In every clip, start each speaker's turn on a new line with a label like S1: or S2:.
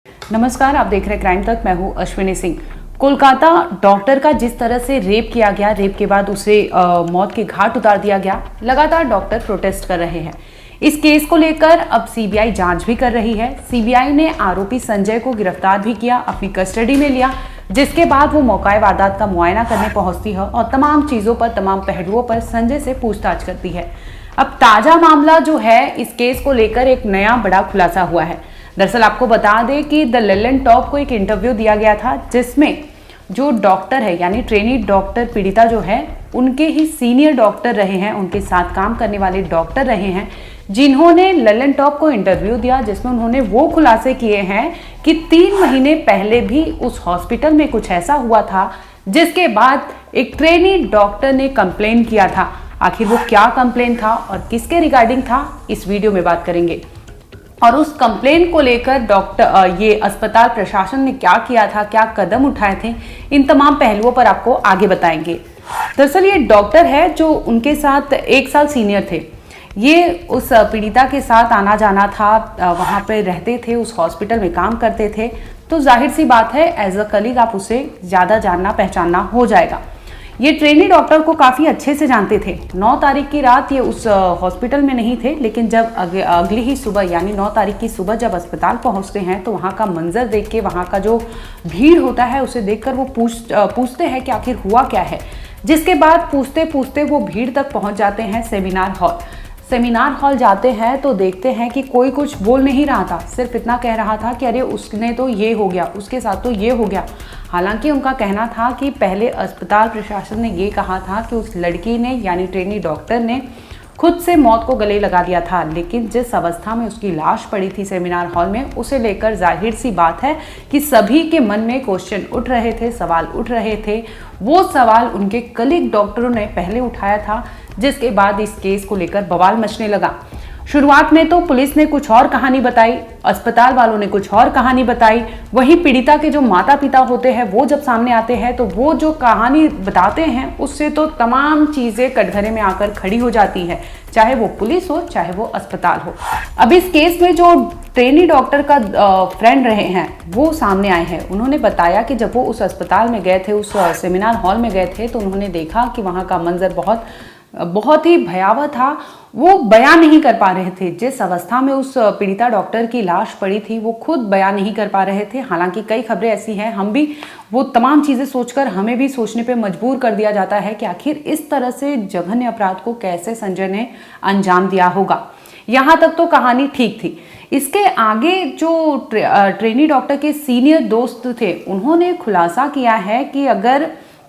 S1: नमस्कार, आप देख रहे हैं क्राइम तक। मैं हूं अश्विनी सिंह। कोलकाता डॉक्टर का जिस तरह से रेप किया गया, रेप के बाद उसे मौत के घाट उतार दिया गया, लगातार डॉक्टर प्रोटेस्ट कर रहे हैं। इस केस को लेकर अब सीबीआई जांच भी कर रही है। सीबीआई ने आरोपी संजय को गिरफ्तार भी किया, अपनी कस्टडी में लिया, जिसके बाद वो मौका वारदात का मुआयना करने पहुंचती है और तमाम चीजों पर, तमाम पहलुओं पर संजय से पूछताछ करती है। अब ताजा मामला जो है, इस केस को लेकर एक नया बड़ा खुलासा हुआ है। दरअसल आपको बता दें कि द ललन टॉप को एक इंटरव्यू दिया गया था, जिसमें जो डॉक्टर है यानी ट्रेनी डॉक्टर पीड़िता जो है, उनके ही सीनियर डॉक्टर रहे हैं, उनके साथ काम करने वाले डॉक्टर रहे हैं, जिन्होंने ललन टॉप को इंटरव्यू दिया, जिसमें उन्होंने वो खुलासे किए हैं कि 3 महीने पहले भी उस हॉस्पिटल में कुछ ऐसा हुआ था, जिसके बाद एक ट्रेनी डॉक्टर ने कंप्लेन किया था। आखिर वो क्या कंप्लेन था और किसके रिगार्डिंग था, इस वीडियो में बात करेंगे। और उस कंप्लेन को लेकर ये अस्पताल प्रशासन ने क्या किया था, क्या कदम उठाए थे, इन तमाम पहलुओं पर आपको आगे बताएंगे। दरअसल ये डॉक्टर है जो उनके साथ 1 साल सीनियर थे। ये उस पीड़िता के साथ आना जाना था, वहाँ पे रहते थे, उस हॉस्पिटल में काम करते थे, तो जाहिर सी बात है एज अ कलीग आप उसे ज़्यादा जानना पहचानना हो जाएगा। ये ट्रेनी डॉक्टर को काफ़ी अच्छे से जानते थे। 9 तारीख की रात ये उस हॉस्पिटल में नहीं थे, लेकिन जब अगली ही सुबह यानी 9 तारीख की सुबह जब अस्पताल पहुंचते हैं, तो वहाँ का मंजर देख के, वहाँ का जो भीड़ होता है उसे देखकर वो पूछते हैं कि आखिर हुआ क्या है। जिसके बाद पूछते पूछते वो भीड़ तक पहुँच जाते हैं सेमिनार हॉल जाते हैं तो देखते हैं कि कोई कुछ बोल नहीं रहा था, सिर्फ इतना कह रहा था कि अरे उसने तो ये हो गया, उसके साथ तो ये हो गया। हालांकि उनका कहना था कि पहले अस्पताल प्रशासन ने ये कहा था कि उस लड़की ने यानी ट्रेनी डॉक्टर ने खुद से मौत को गले लगा दिया था, लेकिन जिस अवस्था में उसकी लाश पड़ी थी सेमिनार हॉल में, उसे लेकर जाहिर सी बात है कि सभी के मन में क्वेश्चन उठ रहे थे, सवाल उठ रहे थे। वो सवाल उनके कलीग डॉक्टरों ने पहले उठाया था, जिसके बाद इस केस को लेकर बवाल मचने लगा। शुरुआत में तो पुलिस ने कुछ और कहानी बताई, अस्पताल वालों ने कुछ और कहानी बताई, वहीं पीड़िता के जो माता पिता होते हैं वो जब सामने आते हैं तो वो जो कहानी बताते हैं उससे तो तमाम चीजें कटघरे में आकर खड़ी हो जाती है, चाहे वो पुलिस हो चाहे वो अस्पताल हो। अब इस केस में जो ट्रेनी डॉक्टर का फ्रेंड रहे हैं वो सामने आए हैं। उन्होंने बताया कि जब वो उस अस्पताल में गए थे, उस सेमिनार हॉल में गए थे, तो उन्होंने देखा कि वहाँ का मंजर बहुत ही भयावह था। वो बयान नहीं कर पा रहे थे, जिस अवस्था में उस पीड़िता डॉक्टर की लाश पड़ी थी वो खुद बयान नहीं कर पा रहे थे। हालांकि कई खबरें ऐसी हैं, हम भी वो तमाम चीज़ें सोचकर हमें भी सोचने पे मजबूर कर दिया जाता है कि आखिर इस तरह से जघन्य अपराध को कैसे संजय ने अंजाम दिया होगा। यहाँ तक तो कहानी ठीक थी। इसके आगे जो ट्रेनी डॉक्टर के सीनियर दोस्त थे, उन्होंने खुलासा किया है कि अगर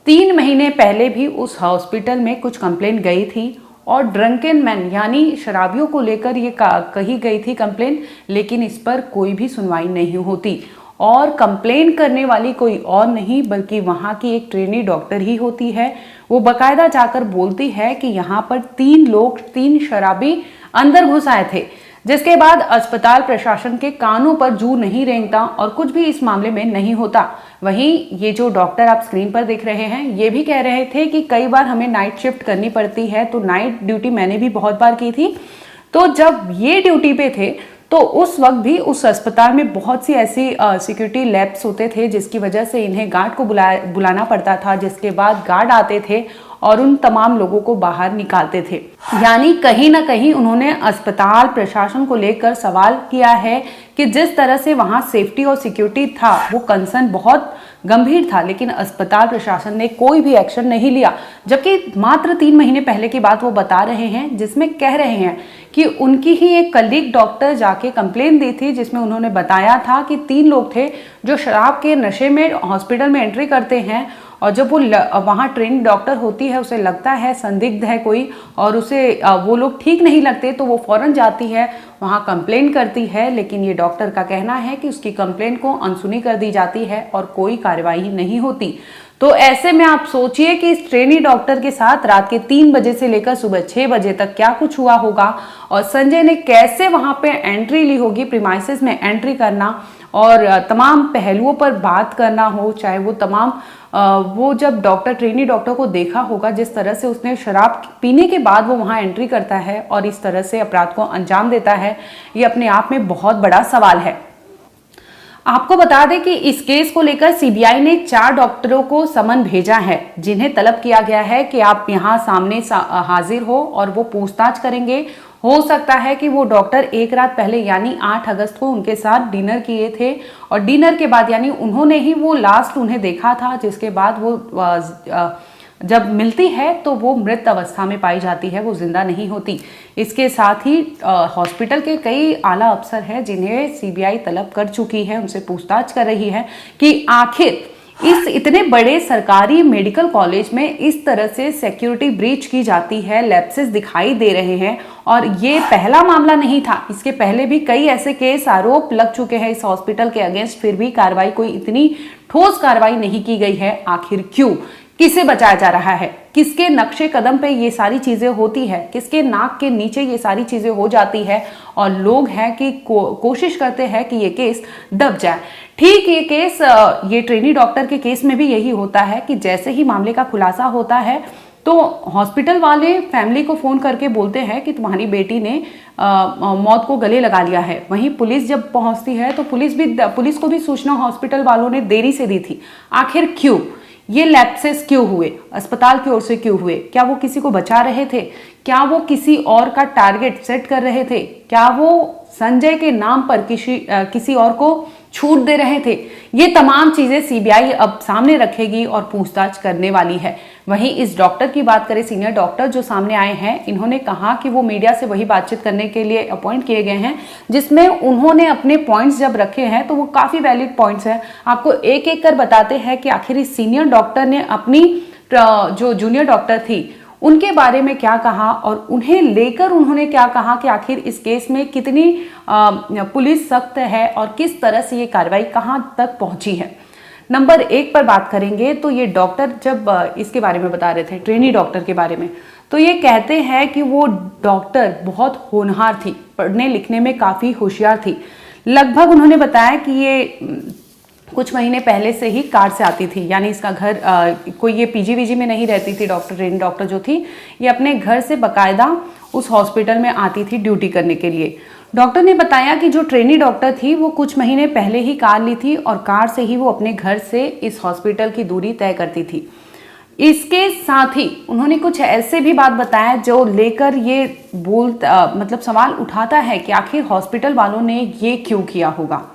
S1: 3 महीने पहले भी उस हॉस्पिटल में कुछ कंप्लेन गई थी और ड्रंकन मैन यानी शराबियों को लेकर ये कही गई थी कंप्लेन, लेकिन इस पर कोई भी सुनवाई नहीं होती और कंप्लेन करने वाली कोई और नहीं बल्कि वहाँ की एक ट्रेनी डॉक्टर ही होती है। वो बाकायदा जाकर बोलती है कि यहाँ पर 3 शराबी अंदर घुस आए थे, जिसके बाद अस्पताल प्रशासन के कानों पर जू नहीं रेंगता और कुछ भी इस मामले में नहीं होता। वहीं ये जो डॉक्टर आप स्क्रीन पर देख रहे हैं, ये भी कह रहे थे कि कई बार हमें नाइट शिफ्ट करनी पड़ती है, तो नाइट ड्यूटी मैंने भी बहुत बार की थी। तो जब ये ड्यूटी पे थे तो उस वक्त भी उस अस्पताल में बहुत सी ऐसी सिक्योरिटी लैप्स होते थे, जिसकी वजह से इन्हें गार्ड को बुलाना पड़ता था, जिसके बाद गार्ड आते थे और उन तमाम लोगों को बाहर निकालते थे। यानी कहीं ना कहीं उन्होंने अस्पताल प्रशासन को लेकर सवाल किया है कि जिस तरह से वहाँ सेफ्टी और सिक्योरिटी था वो कंसर्न बहुत गंभीर था, लेकिन अस्पताल प्रशासन ने कोई भी एक्शन नहीं लिया। जबकि मात्र 3 महीने पहले की बात वो बता रहे हैं, जिसमें कह रहे हैं कि उनकी ही एक कलीग डॉक्टर जाके कंप्लेन दी थी, जिसमें उन्होंने बताया था कि 3 लोग थे जो शराब के नशे में हॉस्पिटल में एंट्री करते हैं और जब वो वहाँ ट्रेन डॉक्टर होती है, उसे लगता है संदिग्ध है कोई और उसे वो लोग ठीक नहीं लगते, तो वो फौरन जाती है वहाँ कंप्लेन करती है। लेकिन ये डॉक्टर का कहना है कि उसकी कंप्लेन को अनसुनी कर दी जाती है और कोई कार्रवाई नहीं होती। तो ऐसे में आप सोचिए कि इस ट्रेनी डॉक्टर के साथ रात के 3 बजे से लेकर सुबह 6 बजे तक क्या कुछ हुआ होगा और संजय ने कैसे वहाँ पे एंट्री ली होगी, प्रीमाइसेस में एंट्री करना और तमाम पहलुओं पर बात करना हो, चाहे वो तमाम वो जब ट्रेनी डॉक्टर को देखा होगा, जिस तरह से उसने शराब पीने के बाद वो वहाँ एंट्री करता है और इस तरह से अपराध को अंजाम देता है, ये अपने आप में बहुत बड़ा सवाल है। आपको बता दें कि इस केस को लेकर सीबीआई ने 4 डॉक्टरों को समन भेजा है, जिन्हें तलब किया गया है कि आप यहां सामने हाजिर हो और वो पूछताछ करेंगे। हो सकता है कि वो डॉक्टर एक रात पहले यानी 8 अगस्त को उनके साथ डिनर किए थे और डिनर के बाद यानी उन्होंने ही वो लास्ट उन्हें देखा था, जिसके बाद वो जब मिलती है तो वो मृत अवस्था में पाई जाती है, वो जिंदा नहीं होती। इसके साथ ही हॉस्पिटल के कई आला अफसर हैं जिन्हें सीबीआई तलब कर चुकी है, उनसे पूछताछ कर रही है कि आखिर इस इतने बड़े सरकारी मेडिकल कॉलेज में इस तरह से सिक्योरिटी ब्रीच की जाती है, लैप्सेस दिखाई दे रहे हैं। और ये पहला मामला नहीं था, इसके पहले भी कई ऐसे केस आरोप लग चुके हैं इस हॉस्पिटल के अगेंस्ट, फिर भी कार्रवाई कोई इतनी ठोस कार्रवाई नहीं की गई है। आखिर क्यों? किसे बचाया जा रहा है? किसके नक्शे कदम पे ये सारी चीजें होती है? किसके नाक के नीचे ये सारी चीजें हो जाती है? और लोग हैं कि कोशिश करते हैं कि ये केस दब जाए। ठीक ये केस, ये ट्रेनी डॉक्टर के केस में भी यही होता है कि जैसे ही मामले का खुलासा होता है तो हॉस्पिटल वाले फैमिली को फोन करके बोलते हैं कि तुम्हारी बेटी ने मौत को गले लगा लिया है। वहीं पुलिस जब पहुंचती है तो पुलिस को भी सूचना हॉस्पिटल वालों ने देरी से दी थी। आखिर क्यों? ये लैप्सेस क्यों हुए? अस्पताल की ओर से क्यों हुए? क्या वो किसी को बचा रहे थे? क्या वो किसी और का टारगेट सेट कर रहे थे? क्या वो संजय के नाम पर किसी और को छूट दे रहे थे? ये तमाम चीजें सीबीआई अब सामने रखेगी और पूछताछ करने वाली है। वहीं इस डॉक्टर की बात करें, सीनियर डॉक्टर जो सामने आए हैं, इन्होंने कहा कि वो मीडिया से वही बातचीत करने के लिए अपॉइंट किए गए हैं जिसमें उन्होंने अपने पॉइंट्स जब रखे हैं तो वो काफी वैलिड पॉइंट्स हैं। आपको एक एक कर बताते हैं कि आखिर इस सीनियर डॉक्टर ने अपनी जो जूनियर डॉक्टर थी उनके बारे में क्या कहा और उन्हें लेकर उन्होंने क्या कहा कि आखिर इस केस में कितनी पुलिस सख्त है और किस तरह से ये कार्रवाई कहां तक पहुंची है। नंबर 1 पर बात करेंगे तो ये डॉक्टर जब इसके बारे में बता रहे थे, ट्रेनी डॉक्टर के बारे में, तो ये कहते हैं कि वो डॉक्टर बहुत होनहार थी, पढ़ने लिखने में काफ़ी होशियार थी। लगभग उन्होंने बताया कि ये कुछ महीने पहले से ही कार से आती थी, यानी इसका घर कोई ये पीजी वीजी में नहीं रहती थी। ट्रेनी डॉक्टर जो थी ये अपने घर से बकायदा उस हॉस्पिटल में आती थी ड्यूटी करने के लिए। डॉक्टर ने बताया कि जो ट्रेनी डॉक्टर थी वो कुछ महीने पहले ही कार ली थी और कार से ही वो अपने घर से इस हॉस्पिटल की दूरी तय करती थी। इसके साथ ही उन्होंने कुछ ऐसे भी बात बताया जो लेकर ये मतलब सवाल उठाता है कि आखिर हॉस्पिटल वालों ने ये क्यों किया होगा।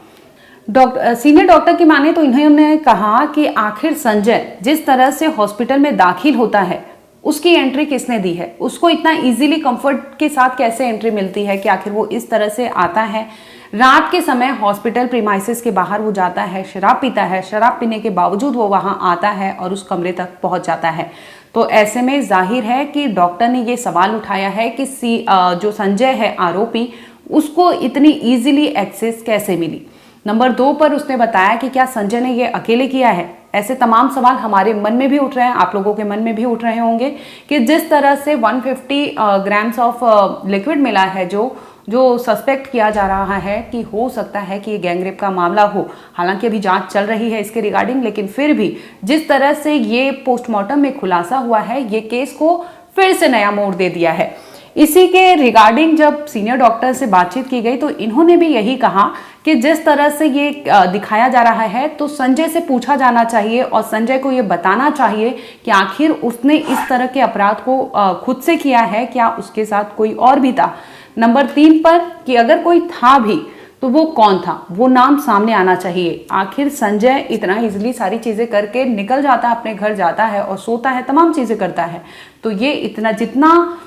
S1: सीनियर डॉक्टर की माने तो इन्होंने कहा कि आखिर संजय जिस तरह से हॉस्पिटल में दाखिल होता है उसकी एंट्री किसने दी है? उसको इतना इजीली कंफर्ट के साथ कैसे एंट्री मिलती है कि आखिर वो इस तरह से आता है? रात के समय हॉस्पिटल प्रीमाइसेस के बाहर वो जाता है, शराब पीता है, शराब पीने के बावजूद वो वहां आता है और उस कमरे तक पहुंच जाता है। तो ऐसे में जाहिर है कि डॉक्टर ने ये सवाल उठाया है कि जो संजय है आरोपी, उसको इतनी ईजिली एक्सेस कैसे मिली। नंबर 2 पर उसने बताया कि क्या संजय ने ये अकेले किया है? ऐसे तमाम सवाल हमारे मन में भी उठ रहे हैं, आप लोगों के मन में भी उठ रहे होंगे कि जिस तरह से 150 ग्राम्स ऑफ लिक्विड मिला है, जो सस्पेक्ट किया जा रहा है कि हो सकता है कि ये गैंगरेप का मामला हो। हालांकि अभी जांच चल रही है इसके रिगार्डिंग, लेकिन फिर भी जिस तरह से ये पोस्टमार्टम में खुलासा हुआ है, ये केस को फिर से नया मोड़ दे दिया है। इसी के रिगार्डिंग जब सीनियर डॉक्टर से बातचीत की गई तो इन्होंने भी यही कहा कि जिस तरह से ये दिखाया जा रहा है तो संजय से पूछा जाना चाहिए और संजय को ये बताना चाहिए कि आखिर उसने इस तरह के अपराध को खुद से किया है, क्या उसके साथ कोई और भी था। नंबर 3 पर कि अगर कोई था भी तो वो कौन था, वो नाम सामने आना चाहिए। आखिर संजय इतना इजीली सारी चीजें करके निकल जाता है, अपने घर जाता है और सोता है, तमाम चीजें करता है, तो ये इतना जितना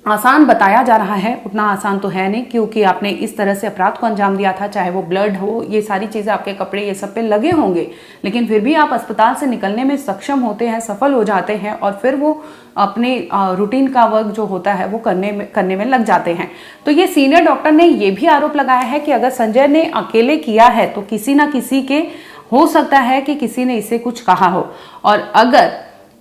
S1: आसान बताया जा रहा है उतना आसान तो है नहीं, क्योंकि आपने इस तरह से अपराध को अंजाम दिया था, चाहे वो ब्लड हो, ये सारी चीज़ें आपके कपड़े ये सब पे लगे होंगे, लेकिन फिर भी आप अस्पताल से निकलने में सक्षम होते हैं, सफल हो जाते हैं और फिर वो अपने रूटीन का वर्क जो होता है वो करने में लग जाते हैं। तो ये सीनियर डॉक्टर ने ये भी आरोप लगाया है कि अगर संजय ने अकेले किया है तो किसी ना किसी के हो सकता है कि किसी ने इसे कुछ कहा हो, और अगर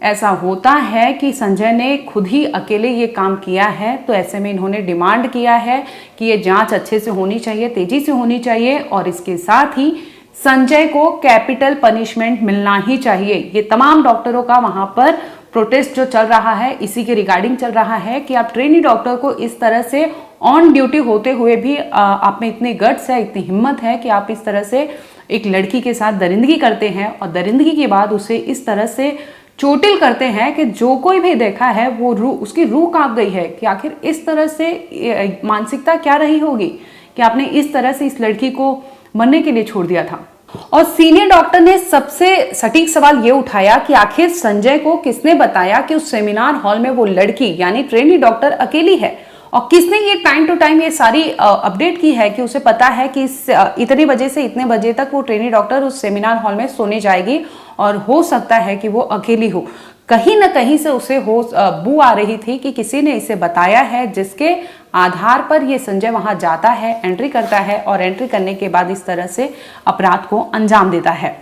S1: ऐसा होता है कि संजय ने खुद ही अकेले ये काम किया है तो ऐसे में इन्होंने डिमांड किया है कि ये जांच अच्छे से होनी चाहिए, तेजी से होनी चाहिए और इसके साथ ही संजय को कैपिटल पनिशमेंट मिलना ही चाहिए। ये तमाम डॉक्टरों का वहां पर प्रोटेस्ट जो चल रहा है इसी के रिगार्डिंग चल रहा है कि आप ट्रेनी डॉक्टर को इस तरह से ऑन ड्यूटी होते हुए भी आप में इतनी गट्स है, इतनी हिम्मत है कि आप इस तरह से एक लड़की के साथ दरिंदगी करते हैं और दरिंदगी के बाद उसे इस तरह से चोटिल करते हैं कि जो कोई भी देखा है वो उसकी रूह कांप गई है कि आखिर इस तरह से मानसिकता क्या रही होगी कि आपने इस तरह से इस लड़की को मरने के लिए छोड़ दिया था। और सीनियर डॉक्टर ने सबसे सटीक सवाल ये उठाया कि आखिर संजय को किसने बताया कि उस सेमिनार हॉल में वो लड़की यानी ट्रेनी डॉक्टर अकेली है, और किसने ये टाइम टू टाइम ये सारी अपडेट की है कि उसे पता है कि इतने बजे से इतने बजे तक वो ट्रेनी डॉक्टर उस सेमिनार हॉल में सोने जाएगी और हो सकता है कि वो अकेली हो। कहीं ना कहीं से उसे बू आ रही थी कि किसी ने इसे बताया है, जिसके आधार पर ये संजय वहां जाता है, एंट्री करता है और एंट्री करने के बाद इस तरह से अपराध को अंजाम देता है।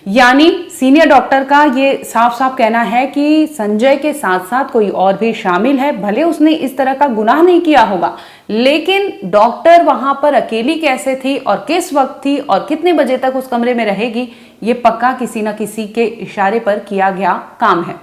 S1: यानी सीनियर डॉक्टर का ये साफ साफ कहना है कि संजय के साथ साथ कोई और भी शामिल है। भले उसने इस तरह का गुनाह नहीं किया होगा, लेकिन डॉक्टर वहां पर अकेली कैसे थी और किस वक्त थी और कितने बजे तक उस कमरे में रहेगी, ये पक्का किसी न किसी के इशारे पर किया गया काम है।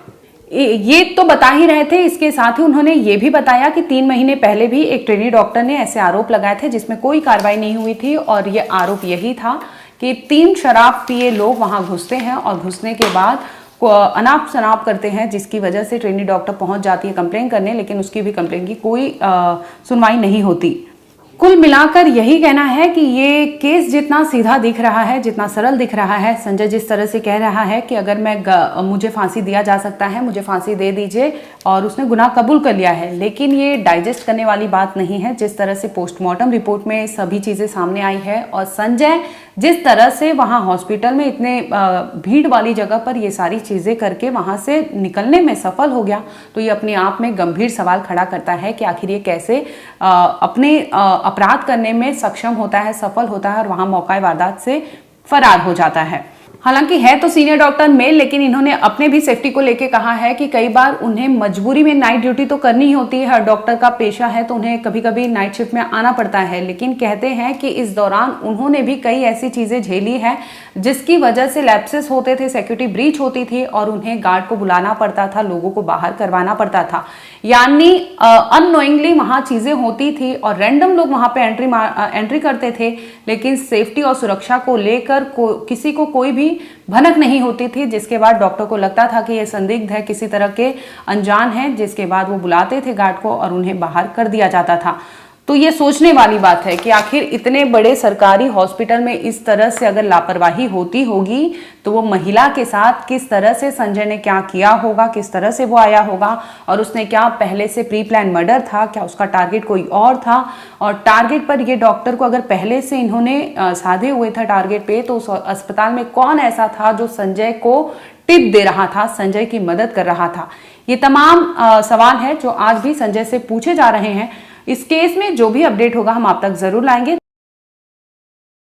S1: ये तो बता ही रहे थे, इसके साथ ही उन्होंने ये भी बताया कि 3 महीने पहले भी एक ट्रेनी डॉक्टर ने ऐसे आरोप लगाए थे जिसमें कोई कार्रवाई नहीं हुई थी, और ये आरोप यही था कि 3 शराब पिए लोग वहां घुसते हैं और घुसने के बाद अनाप शनाप करते हैं, जिसकी वजह से ट्रेनी डॉक्टर पहुंच जाती है कंप्लेन करने, लेकिन उसकी भी कंप्लेन की कोई सुनवाई नहीं होती। कुल मिलाकर यही कहना है कि ये केस जितना सीधा दिख रहा है, जितना सरल दिख रहा है, संजय जिस तरह से कह रहा है कि अगर मुझे फांसी दिया जा सकता है, मुझे फांसी दे दीजिए, और उसने गुनाह कबूल कर लिया है, लेकिन ये डाइजेस्ट करने वाली बात नहीं है जिस तरह से पोस्टमार्टम रिपोर्ट में सभी चीजें सामने आई है। और संजय जिस तरह से वहां हॉस्पिटल में इतने भीड़ वाली जगह पर ये सारी चीजें करके वहां से निकलने में सफल हो गया, तो ये अपने आप में गंभीर सवाल खड़ा करता है कि आखिर ये कैसे अपने अपराध करने में सक्षम होता है, सफल होता है और वहां मौका वारदात से फरार हो जाता है। हालांकि है तो सीनियर डॉक्टर मेल, लेकिन इन्होंने अपने भी सेफ्टी को लेके कहा है कि कई बार उन्हें मजबूरी में नाइट ड्यूटी तो करनी ही होती है, हर डॉक्टर का पेशा है तो उन्हें कभी कभी नाइट शिफ्ट में आना पड़ता है, लेकिन कहते हैं कि इस दौरान उन्होंने भी कई ऐसी चीजें झेली है जिसकी वजह से लैप्सेस होते थे, सिक्योरिटी ब्रीच होती थी और उन्हें गार्ड को बुलाना पड़ता था, लोगों को बाहर करवाना पड़ता था, यानी अननोइंगली वहां चीजें होती थी और रैंडम लोग वहां पे एंट्री करते थे, लेकिन सेफ्टी और सुरक्षा को लेकर किसी को कोई भी भनक नहीं होती थी, जिसके बाद डॉक्टर को लगता था कि ये संदिग्ध है, किसी तरह के अनजान है, जिसके बाद वो बुलाते थे गार्ड को और उन्हें बाहर कर दिया जाता था। तो ये सोचने वाली बात है कि आखिर इतने बड़े सरकारी हॉस्पिटल में इस तरह से अगर लापरवाही होती होगी तो वो महिला के साथ किस तरह से संजय ने क्या किया होगा, किस तरह से वो आया होगा, और उसने क्या पहले से प्री प्लान मर्डर था, क्या उसका टारगेट कोई और था, और टारगेट पर ये डॉक्टर को अगर पहले से इन्होंने साधे हुए था टारगेट पे, तो उस अस्पताल में कौन ऐसा था जो संजय को टिप दे रहा था, संजय की मदद कर रहा था। ये तमाम सवाल है जो आज भी संजय से पूछे जा रहे हैं। इस केस में जो भी अपडेट होगा हम आप तक जरूर लाएंगे।